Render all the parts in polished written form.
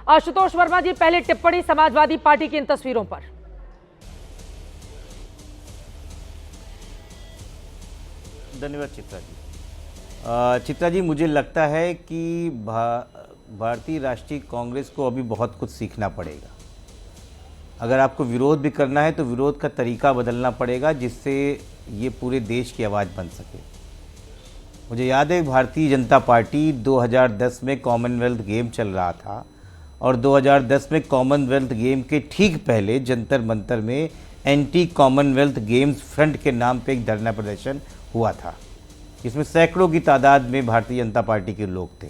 आशुतोष वर्मा जी, पहले टिप्पणी समाजवादी पार्टी की इन तस्वीरों पर। धन्यवाद चित्रा जी। चित्रा जी, मुझे लगता है कि भारतीय राष्ट्रीय कांग्रेस को अभी बहुत कुछ सीखना पड़ेगा। अगर आपको विरोध भी करना है तो विरोध का तरीका बदलना पड़ेगा, जिससे ये पूरे देश की आवाज़ बन सके। मुझे याद है भारतीय जनता पार्टी 2010 में कॉमनवेल्थ गेम चल रहा था और 2010 में कॉमनवेल्थ गेम के ठीक पहले जंतर मंतर में एंटी कॉमनवेल्थ गेम्स फ्रंट के नाम पे एक धरना प्रदर्शन हुआ था, जिसमें सैकड़ों की तादाद में भारतीय जनता पार्टी के लोग थे।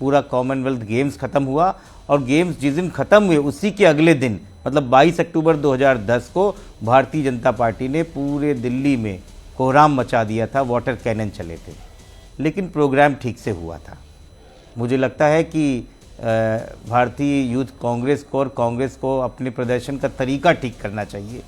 पूरा कॉमनवेल्थ गेम्स ख़त्म हुआ और गेम्स जिस दिन ख़त्म हुए उसी के अगले दिन, मतलब 22 अक्टूबर 2010 को भारतीय जनता पार्टी ने पूरे दिल्ली में कोहराम मचा दिया था, वाटर कैनन चले थे, लेकिन प्रोग्राम ठीक से हुआ था। मुझे लगता है कि भारतीय यूथ कांग्रेस को और कांग्रेस को अपने प्रदर्शन का तरीका ठीक करना चाहिए।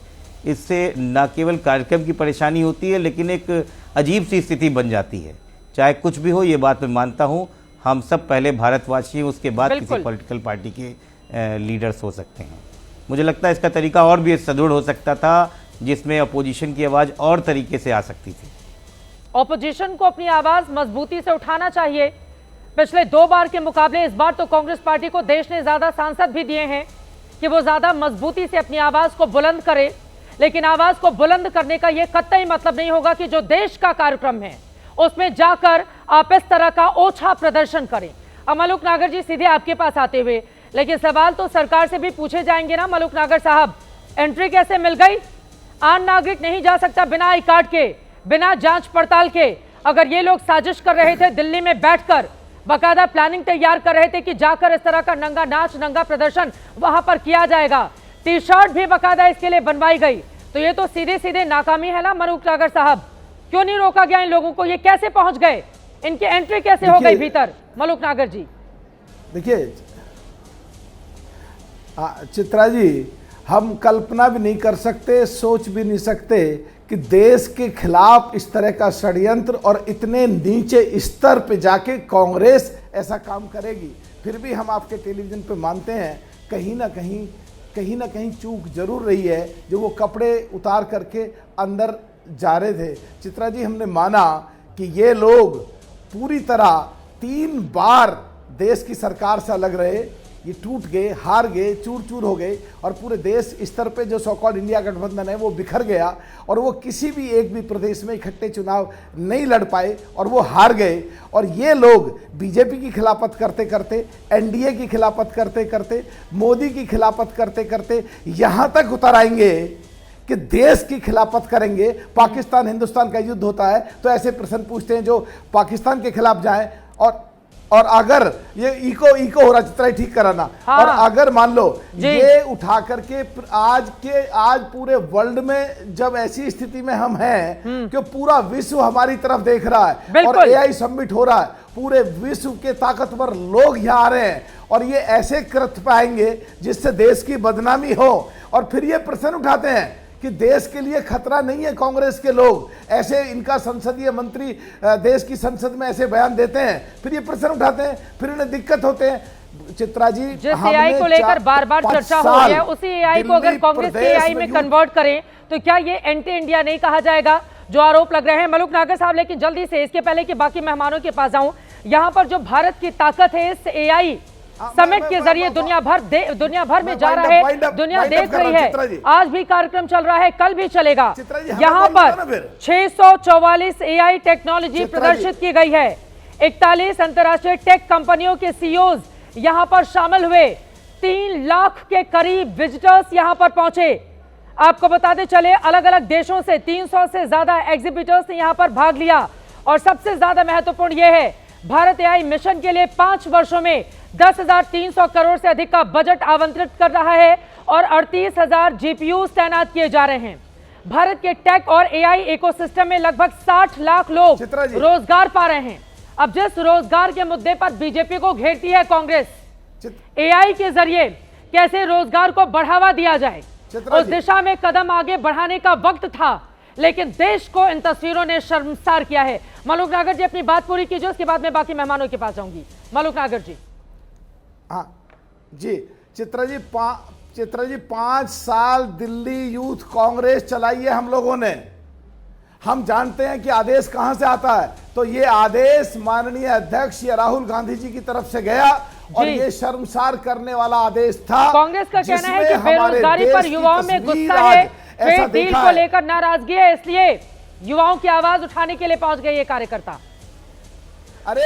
इससे न केवल कार्यक्रम की परेशानी होती है, लेकिन एक अजीब सी स्थिति बन जाती है। चाहे कुछ भी हो, ये बात मैं मानता हूँ, हम सब पहले भारतवासी हैं, उसके बाद किसी पॉलिटिकल पार्टी के लीडर्स हो सकते हैं। मुझे लगता है इसका तरीका और भी सुदृढ़ हो सकता था, जिसमें अपोजिशन की आवाज़ और तरीके से आ सकती थी। ऑपोजिशन को अपनी आवाज मजबूती से उठाना चाहिए। पिछले 2 बार के मुकाबले इस बार तो कांग्रेस पार्टी को देश ने ज्यादा सांसद भी दिए हैं कि वो ज्यादा मजबूती से अपनी आवाज को बुलंद करे, लेकिन आवाज को बुलंद करने का यह कतई मतलब नहीं होगा कि जो देश का कार्यक्रम है उसमें जाकर आप इस तरह का ओछा प्रदर्शन करें। अब मलूक नागर जी, सीधे आपके पास आते हुए, लेकिन सवाल तो सरकार से भी पूछे जाएंगे ना मलूक नागर साहब, एंट्री कैसे मिल गई? आम नागरिक नहीं जा सकता बिना आई कार्ड के, बिना जांच पड़ताल के। अगर ये लोग साजिश कर रहे थे, दिल्ली में बैठकर बाकायदा प्लानिंग तैयार कर रहे थे कि जाकर इस तरह का नंगा नाच, नंगा प्रदर्शन वहां पर किया जाएगा, टी शर्ट भी बाकायदा इसके लिए बनवाई गई, तो ये तो सीधे सीधे नाकामी है ना मलूक नागर साहब। क्यों नहीं रोका गया इन लोगों को? ये कैसे पहुंच गए? इनकी एंट्री कैसे हो गई भीतर? मलूक नागर जी देखिए चित्रा जी, हम कल्पना भी नहीं कर सकते, सोच भी नहीं सकते कि देश के खिलाफ इस तरह का षड्यंत्र और इतने नीचे स्तर पे जाके कांग्रेस ऐसा काम करेगी। फिर भी हम आपके टेलीविजन पे मानते हैं कहीं ना कहीं चूक जरूर रही है, जो वो कपड़े उतार करके अंदर जा रहे थे। चित्रा जी, हमने माना कि ये लोग पूरी तरह 3 बार देश की सरकार से अलग रहे, ये टूट गए, हार गए, चूर चूर हो गए और पूरे देश स्तर पे जो सो कॉल्ड इंडिया गठबंधन है वो बिखर गया और वो किसी भी एक भी प्रदेश में इकट्ठे चुनाव नहीं लड़ पाए और वो हार गए। और ये लोग बीजेपी की खिलाफत करते करते, एनडीए की खिलाफत करते करते, मोदी की खिलाफत करते करते यहाँ तक उतर आएंगे कि देश की खिलाफत करेंगे। पाकिस्तान हिंदुस्तान का युद्ध होता है तो ऐसे प्रश्न पूछते हैं जो पाकिस्तान के खिलाफ जाएं, और अगर ये इको हो रहा, चित्रा ठीक कराना। हाँ। और अगर मान लो ये उठा करके आज पूरे वर्ल्ड में जब ऐसी स्थिति में हम हैं कि पूरा विश्व हमारी तरफ देख रहा है और एआई समिट हो रहा है, पूरे विश्व के ताकतवर लोग यहाँ आ रहे हैं और ये ऐसे कृत्य पाएंगे जिससे देश की बदनामी हो, और फिर ये प्रश्न उठाते हैं कि देश के लिए खतरा नहीं है कांग्रेस के लोग, ऐसे इनका संसदीय मंत्री देश की संसद में ऐसे बयान देते हैं, फिर ये प्रश्न उठाते हैं, फिर उन्हें दिक्कत होते हैं। चित्रा जी, जिस एआई को लेकर बार बार चर्चा हो रही है, उसी एआई को अगर कांग्रेस के एआई में कन्वर्ट करें तो क्या ये एंटी इंडिया नहीं कहा जाएगा, जो आरोप लग रहे हैं मलूक नागर साहब? लेकिन जल्दी से, इसके पहले कि बाकी मेहमानों के पास जाऊं, यहाँ पर जो भारत की ताकत है इस एआई समिट के जरिए दुनिया भर में जा रहा है, दुनिया देख रही है। आज भी कार्यक्रम चल रहा है, कल भी चलेगा। यहाँ पर 644 एआई टेक्नोलॉजी प्रदर्शित की गई है। 41 अंतर्राष्ट्रीय टेक कंपनियों के सीईओज यहाँ पर शामिल हुए। 3 लाख के करीब विजिटर्स यहाँ पर पहुंचे। आपको बताते चले, अलग अलग देशों से 300 से ज्यादा एग्जीबिटर्स ने यहाँ पर भाग लिया। और सबसे ज्यादा महत्वपूर्ण यह है, भारत एआई मिशन के लिए 5 वर्षों में 10,300 करोड़ से अधिक का बजट आवंटित कर रहा है और 38,000 जीपीयू तैनात किए जा रहे हैं। भारत के टेक और एआई इकोसिस्टम में लगभग 60 लाख लोग रोजगार पा रहे हैं। अब जिस रोजगार के मुद्दे पर बीजेपी को घेरती है कांग्रेस, एआई के जरिए कैसे रोजगार को बढ़ावा दिया जाए, उस दिशा में कदम आगे बढ़ाने का वक्त था, लेकिन देश को इन तस्वीरों ने शर्मसार किया है। मलूक नागर जी, अपनी बात पूरी कीजिए, उसके बाद मैं बाकी मेहमानों के पास जाऊंगी। मलूक नागर जी। हाँ, जी चित्रा जी 5 साल दिल्ली यूथ कांग्रेस चलाई है हम लोगों ने। हम जानते हैं कि आदेश कहां से आता है। तो ये आदेश माननीय अध्यक्ष या राहुल गांधी जी की तरफ से गया और ये शर्मसार करने वाला आदेश था। कांग्रेस का कहना है कि बेरोजगारी पर युवाओं में गुस्सा है, ट्रेड डील को लेकर नाराजगी है, इसलिए युवाओं की आवाज उठाने के लिए पहुंच गए ये कार्यकर्ता। अरे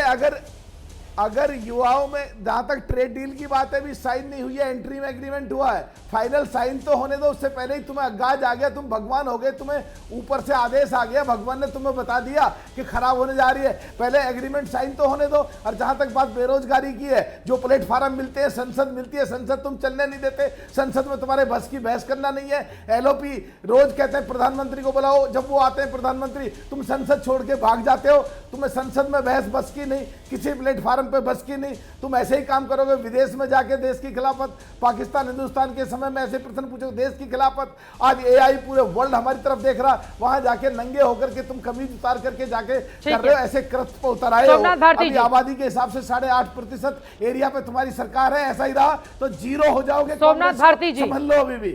अगर युवाओं में, जहां तक ट्रेड डील की बात है, भी साइन नहीं हुई है, एंट्री में एग्रीमेंट हुआ है, फाइनल साइन तो होने दो। उससे पहले ही तुम्हें अगाज आ गया, तुम भगवान हो गए, तुम्हें ऊपर से आदेश आ गया, भगवान ने तुम्हें बता दिया कि खराब होने जा रही है। पहले एग्रीमेंट साइन तो होने दो। और जहां तक बात बेरोजगारी की है, जो प्लेटफार्म मिलते हैं, संसद मिलती है, संसद तुम चलने नहीं देते, संसद में तुम्हारे बस की बहस करना नहीं है। एलओपी रोज कहते हैं प्रधानमंत्री को बुलाओ, जब वो आते हैं प्रधानमंत्री, तुम संसद छोड़ के भाग जाते हो। तुम्हें संसद में बहस बस की नहीं, किसी प्लेटफार्म पे बस की नहीं। तुम ऐसे ही काम करोगे, विदेश में जाके देश की खिलाफत, पाकिस्तान हिंदुस्तान के समय में ऐसे प्रश्न पूछो, देश की खिलाफत। आज एआई पूरे वर्ल्ड हमारी तरफ देख रहा, वहां जाके नंगे होकर के तुम कमीज उतार करके जाके कर रहे हो, ऐसे कृत्य पे उतर आए हो। अभी आबादी के हिसाब से 8.5% एरिया पे तुम्हारी सरकार है, ऐसा ही रहा तो जीरो हो जाओगे। सोमनाथ भारती जी समझ लो अभी भी।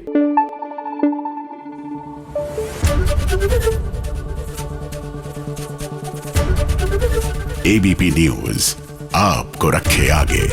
एबीपी न्यूज आपको रखे आगे।